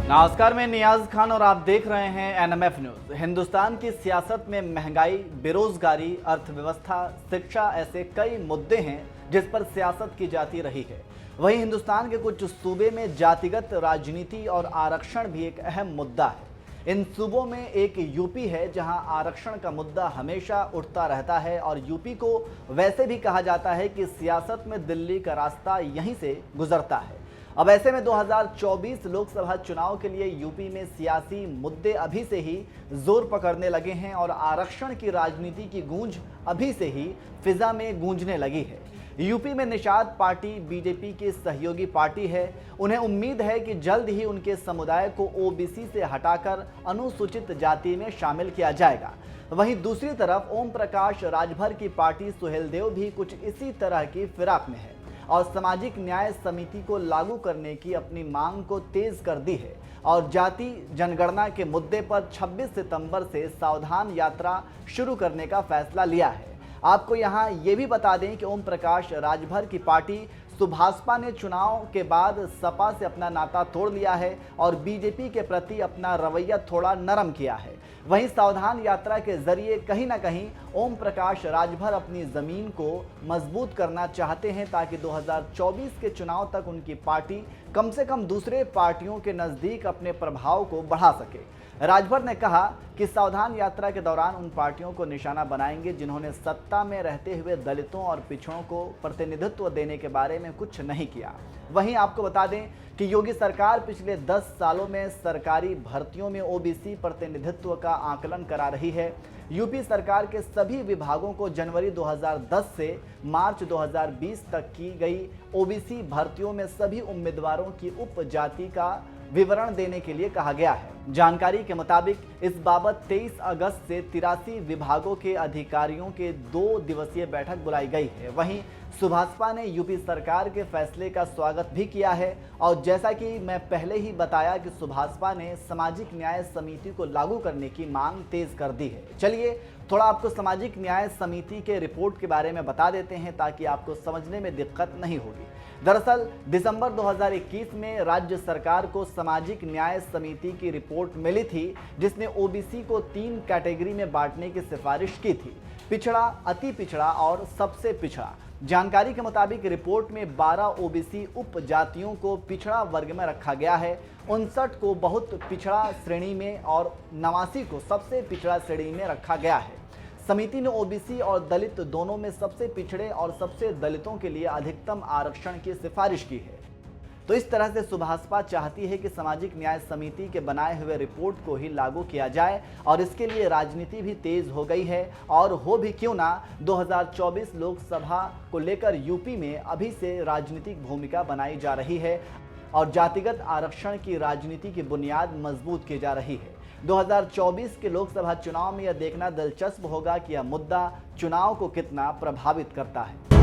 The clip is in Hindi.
नमस्कार, मैं नियाज खान और आप देख रहे हैं एनएमएफ न्यूज। हिंदुस्तान की सियासत में महंगाई, बेरोजगारी, अर्थव्यवस्था, शिक्षा ऐसे कई मुद्दे हैं जिस पर सियासत की जाती रही है। वहीं हिंदुस्तान के कुछ सूबे में जातिगत राजनीति और आरक्षण भी एक अहम मुद्दा है। इन सूबों में एक यूपी है जहां आरक्षण का मुद्दा हमेशा उठता रहता है और यूपी को वैसे भी कहा जाता है कि सियासत में दिल्ली का रास्ता यहीं से गुजरता है। अब ऐसे में 2024 लोकसभा चुनाव के लिए यूपी में सियासी मुद्दे अभी से ही जोर पकड़ने लगे हैं और आरक्षण की राजनीति की गूंज अभी से ही फिजा में गूंजने लगी है। यूपी में निषाद पार्टी बीजेपी की सहयोगी पार्टी है। उन्हें उम्मीद है कि जल्द ही उनके समुदाय को ओबीसी से हटाकर अनुसूचित जाति में शामिल किया जाएगा। वहीं दूसरी तरफ ओम प्रकाश राजभर की पार्टी सुहेलदेव भी कुछ इसी तरह की फिराक में है और सामाजिक न्याय समिति को लागू करने की अपनी मांग को तेज कर दी है और जाति जनगणना के मुद्दे पर 26 सितंबर से सावधान यात्रा शुरू करने का फैसला लिया है। आपको यहां ये भी बता दें कि ओम प्रकाश राजभर की पार्टी सुभाषपा ने चुनाव के बाद सपा से अपना नाता तोड़ लिया है और बीजेपी के प्रति अपना रवैया थोड़ा नरम किया है। वहीं सावधान यात्रा के जरिए कहीं ना कहीं ओम प्रकाश राजभर अपनी जमीन को मजबूत करना चाहते हैं ताकि 2024 के चुनाव तक उनकी पार्टी कम से कम दूसरे पार्टियों के नज़दीक अपने प्रभाव को बढ़ा सके। राजभर ने कहा कि सावधान यात्रा के दौरान उन पार्टियों को निशाना बनाएंगे जिन्होंने सत्ता में रहते हुए दलितों और पिछड़ों को प्रतिनिधित्व देने के बारे में कुछ नहीं किया। वहीं आपको बता दें कि योगी सरकार पिछले 10 सालों में सरकारी भर्तियों में ओबीसी प्रतिनिधित्व का आकलन करा रही है। यूपी सरकार के सभी विभागों को जनवरी 2010 से मार्च 2020 तक की गई ओबीसी भर्तियों में सभी उम्मीदवारों की उपजाति का विवरण देने के लिए कहा गया है। जानकारी के मुताबिक इस बाबत 23 अगस्त से 83 विभागों के अधिकारियों के 2 दिवसीय बैठक बुलाई गई है। वहीं सुभाषपा ने यूपी सरकार के फैसले का स्वागत भी किया है और जैसा कि मैं पहले ही बताया कि सुभाषपा ने सामाजिक न्याय समिति को लागू करने की मांग तेज कर दी है। चलिए थोड़ा आपको सामाजिक न्याय समिति के रिपोर्ट के बारे में बता देते हैं ताकि आपको समझने में दिक्कत नहीं होगी। दरअसल दिसंबर 2021 में राज्य सरकार को सामाजिक न्याय समिति की रिपोर्ट मिली थी जिसने ओबीसी को 3 कैटेगरी में बांटने की सिफारिश की थी: पिछड़ा, अति पिछड़ा और सबसे पिछड़ा। जानकारी के मुताबिक रिपोर्ट में 12 ओबीसी उपजातियों को पिछड़ा वर्ग में रखा गया है, 59 को बहुत पिछड़ा श्रेणी में और 89 को सबसे पिछड़ा श्रेणी में रखा गया है। समिति ने ओबीसी और दलित दोनों में सबसे पिछड़े और सबसे दलितों के लिए अधिकतम आरक्षण की सिफारिश की है। तो इस तरह से सुभाषपा चाहती है कि सामाजिक न्याय समिति के बनाए हुए रिपोर्ट को ही लागू किया जाए और इसके लिए राजनीति भी तेज हो गई है और हो भी क्यों ना 2024 लोकसभा को लेकर यूपी में अभी से राजनीतिक भूमिका बनाई जा रही है और जातिगत आरक्षण की राजनीति की बुनियाद मजबूत की जा रही है। 2024 के लोकसभा चुनाव में यह देखना दिलचस्प होगा कि यह मुद्दा चुनाव को कितना प्रभावित करता है।